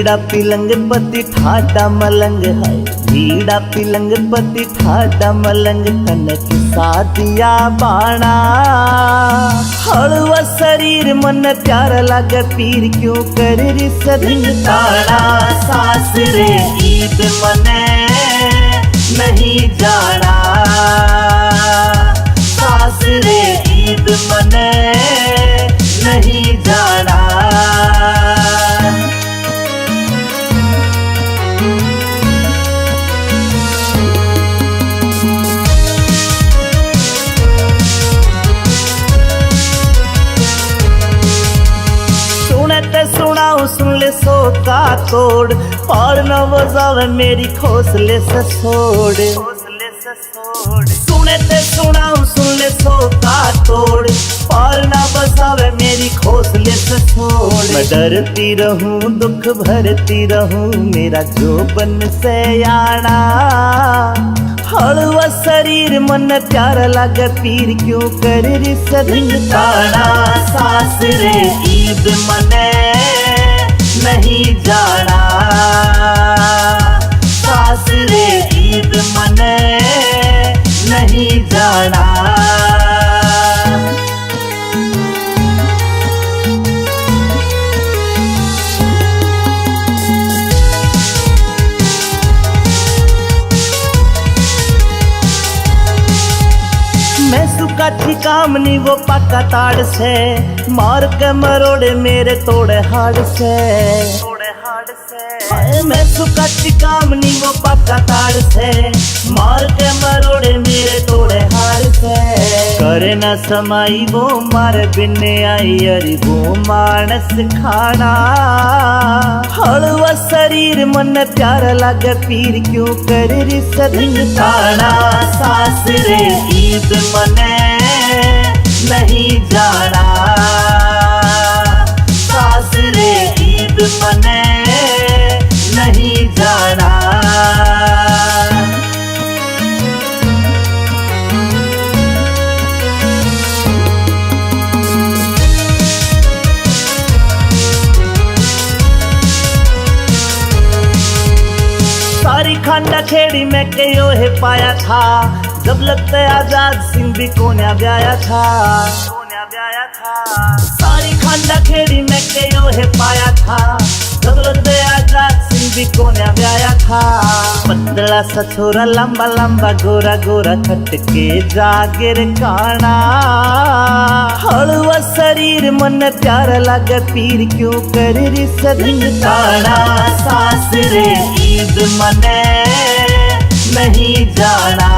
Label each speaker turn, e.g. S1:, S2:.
S1: बीड़ा पिलंग पति ठाडा मलंग है, बीड़ा पिलंग पति ठाडा मलंग कनक सादिया बाणा। हलवा शरीर मन प्यार लागे पीर क्यों कर री सदिंग ताड़ा। सास रे ईद मने नहीं जाना, सास रे ईद मने नहीं जाना। सुनते सुनाऊं सुन ले सो का तोड़, और न बजावे मेरी खोसले से छोड़। सुनते सुनाऊं सुन ले सो का तोड़, और न बजावे मेरी खोसले से छोड़। मैं डरती रहूं दुख भरती रहूं मेरा जोबन से आना। हलवा शरीर मन प्यार लागे पीर क्यों कर री सदिंग ताड़ा। सास रे ईद मने नहीं जाना, सास रे ईद मने नहीं जाना। मैं सुखा थी कामनी वो पक्का ताड़ से, मार के मरोड़े मेरे तोड़े हाड़ से। मैं सुखा थी कामनी वो पक्का ताड़ से, मार के मरोड़े मेरे तोड़े हाड़ से। करे न समाई वो मार बिने आई अरे वो मानस खाना। हलवा शरीर मन प्यार लागे पीर क्यों कर री सदिंग ताड़ा। सास रे ईद मने नहीं जाना, सास रे ईद मने नहीं जाना। सारी खांडा खेड़ी में कयो है पाया था, जब लगता आजाद सिंह भी कोन्या ब्याया था। सारी खांडा खेड़ी में कयो है पाया था, जब लगता आजाद सिंह भी कोन्या ब्याया था। पतला सा छोरा लंबा लंबा गोरा गोरा खटके जागिर काना। हलवा शरीर मन प्यार लागे पीर क्यों कर री सदिंग ताड़ा। सास रे ईद मने नहीं जाना।